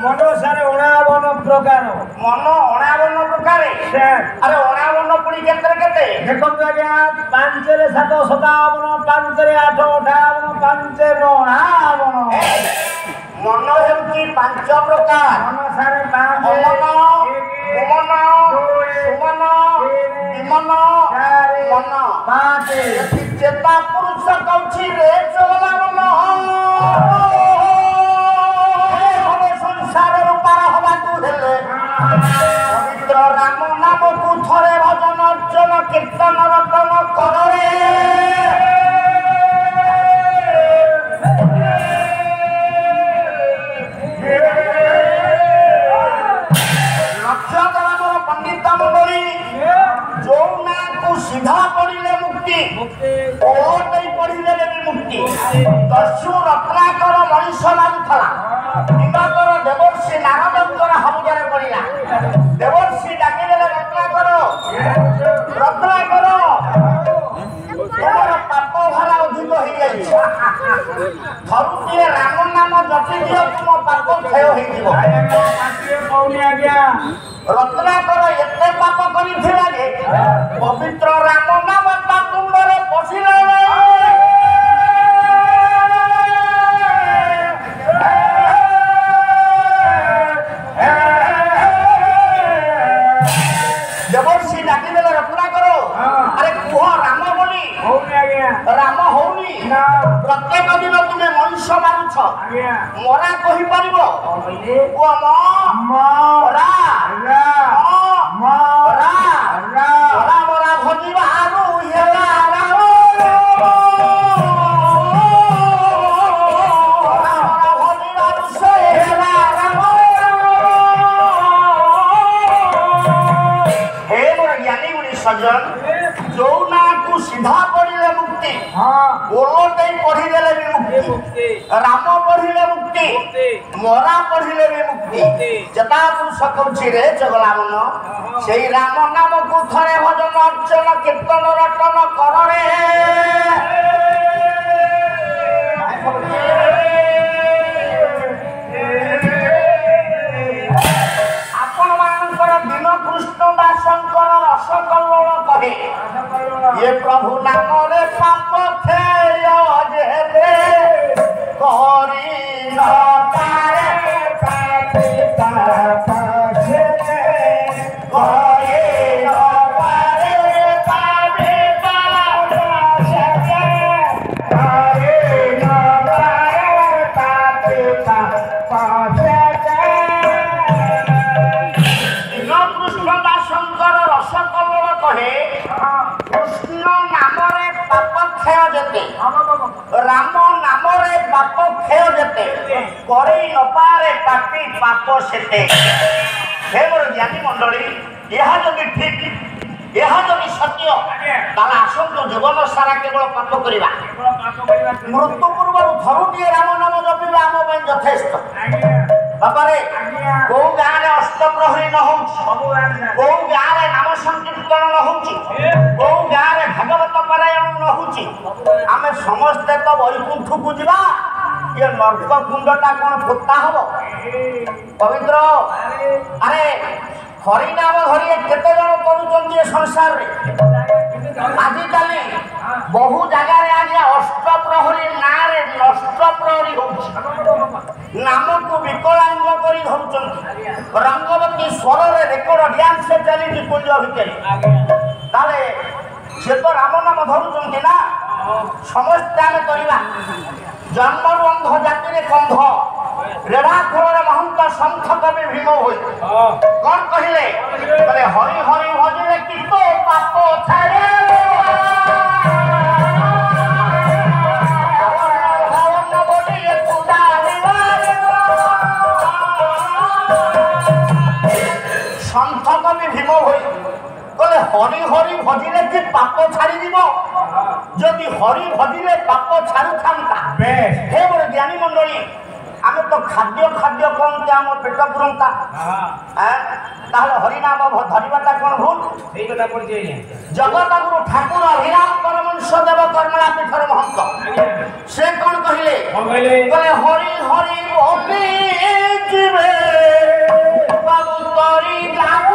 মন সারে 59 প্রকার মন 59 প্রকার আরে 59 পুরি কেতে দেখন্তু আজ্ঞা 5 রে 7 57 5 রে 8 58 5 রে 59 মন হেউকি 5 প্রকার মন সারে 5 অমন কুমন সুমন বিমন মন 5 চেতা পুরুষ কৌছি রে চলা মন সংসারের পার হওয়াকু হেলে পবিত্র রাম নামকু থরে ভজন অর্চন কীর্তন রটন করে লক্ষ্য করানোর পণ্ডিত মণ্ডলী ଯୋଉ ନାକୁ ସିଧା ପଢିଲେ ମୁକ୍ତି ଓଲଟେଇ ପଢିଲେ ବି ମୁକ୍ତି ଦସ୍ୟୁ ରତ୍ନାକର ମଣିଷ ମାରୁଥିଲା ଦିବାକର ଦେବର୍ଷି ନାରଦଙ୍କର ହବୁଜାରେ ପଡିଲା ଦେବର୍ଷି ଡାକିଦେଲେ ରତ୍ନାକର ତମର ପାପ ଭାରା ଅଧିକ ହେଇଯାଇଛି ଥରୁଟିଏ ରାମ ନାମ ଜପି ଦିଅ ତୁମ ପାପ କ୍ଷୟ ହେଇଯିବ ରତ୍ନାକର ଏତେ ପାପ କରିଥିଲା ଯେ ପବିତ୍ର ରାମ ନାମ ତା ତୁଣ୍ଡରେ ପଶିଲା ଦେବର୍ଷି ଡାକିଦେଲେ ରତ୍ନାକର ଆରେ କୁହ ରାମ ବୋଲି ରାମ ହଉନି ପ୍ରତ୍ୟେକ ଦିନ ତୁମେ ମଣିଷ ମାରୁଛ ମରା କହିପାରିବ କୁହ ମରା ଭଜିବାରୁ ହେଲା ଭଜିବାରୁ ସେ ହେଲା ରାମ ହେ ମୋର ଜ୍ଞାନୀ ଗୁଣି ସଜ୍ଜନ ଯୋଉ ନାକୁ ସିଧା ପଢିଲେ ମୁକ୍ତି ଓଲଟେଇ ପଢିଦେଲେ ବି ମୁକ୍ତି ରାମ ପଢିଲେ ମୁକ୍ତି ମରା ପଢିଲେ ବି ମୁକ୍ତି ଯେତା ପୁରୁଷ କହୁଛି ରେ ଚଗଲା ମନ ସେଇ ରାମ ନାମକୁ ଥରେ ଭଜନ ଅର୍ଚ୍ଚନ କୀର୍ତ୍ତନ ରଟନ କରରେ ଆପଣ ମାନଙ୍କର ଦିନ କୃଷ୍ଣ ଦାସଙ୍କର ରସ କଲ୍ଲୋଳ କହେ ये प्रभु नामरे पाप କ୍ଷୟ ଯେବେ କରି ନ ପାରେ ପାପୀ ପାପ ଯେବେ କରି ନ ପାରେ ପାପୀ ପାପ ଯେବେ କରି ନ ପାରେ ପାପୀ ପାପ ଯେବେ ଦିନ କୃଷ୍ଣ ଦାସଙ୍କର ରସ କଲ୍ଲୋଳ କହେ কৃষ্ণ নামরে পাপ ক্ষয় যেতে রাম নামরে পাপ ক্ষয় যেতে করে নপারে পাপী পাপ সেতে হে মোর জ্ঞানী মণ্ডলী ଏହା ଯଦି ଠିକ ଏହା ଯଦି ସତ୍ୟ ତାହେଲେ ଆସନ୍ତୁ ଜୀବନ ସାରା କେବଳ ପାପ କରିବା ମୃତ୍ୟୁ ପୂର୍ବରୁ ଥରୁଟିଏ ରାମ ନାମ ଜପିବା ଆମ ପାଇଁ ଯଥେଷ୍ଟ ବାପାରେ କୋଉ ଗାଁରେ ଅଷ୍ଟପ୍ରହରୀ ନ ହଉଛି କୋଉ ଗାଁରେ ନାମ ସଂକୀର୍ତ୍ତନ ନ ହଉଛି କୋଉ ଗାଁରେ ଭାଗବତ ପାରାୟଣ ନ ହଉଛି ଆମେ ସମସ୍ତେ ତ ବୈକୁଣ୍ଠକୁ ଯିବା ଇଏ ନର୍କ କୁଣ୍ଡଟା କଣ ପୋତା ହବ ପବିତ୍ର ଆରେ ହରିନାମ ଧରି କେତେ ଜଣ କରୁଛନ୍ତି ଏ ସଂସାରରେ ଆଜିକାଲି ବହୁ ଜାଗାରେ ଆଜ୍ଞା ଅଷ୍ଟପ୍ରହରୀ ନାଁରେ ନଷ୍ଟପ୍ରହରୀ ହଉଛି ନାମକୁ ବିକଳାଙ୍ଗ କରି ଧରୁଛନ୍ତି ରଙ୍ଗବତୀ ସ୍ୱରରେ ରେକର୍ଡ ଡ୍ୟାନ୍ସ ଚାଲିଛି କୁଞ୍ଜ ଭିତରେ ତାହେଲେ ସେ ତ ରାମ ନାମ ଧରୁଛନ୍ତି ନା ସମସ୍ତେ ଆମେ କରିବା ଜନ୍ମରୁ ଅନ୍ଧ ଜାତିରେ କନ୍ଧ ରେଢା ଖୋଳରେ ମହନ୍ତ ସନ୍ଥ କବି ଭୀମ ହୋଇ କଣ କହିଲେ ହରି ହରି ଭଜିଲେ କି ତୋ ପାପ ଛାଡ଼େ সন্থ কবি ভীম হোই কলে হরি হরি ভজিলে কি পাপ ছাড়ি দিব যদি হরি ভজিলে পাপ ছাড়ুথান্তা হে মোর জ্ঞানী মণ্ডলী আমি তো খাদ্য খাদ্য কমতে আমার পেট পুরন্তা তাহলে হরিনাম ধরিবাটা কোন ভুল এই কথা পড়ছে জগতগুরু ঠাকুর অভিরাম পরমংশ দেব কর্মলা পীঠর মহন্ত সে কোন কহিলে বলে হরি হরি বলি ଯିବେ ବାବୁ ତରି ଯାଉ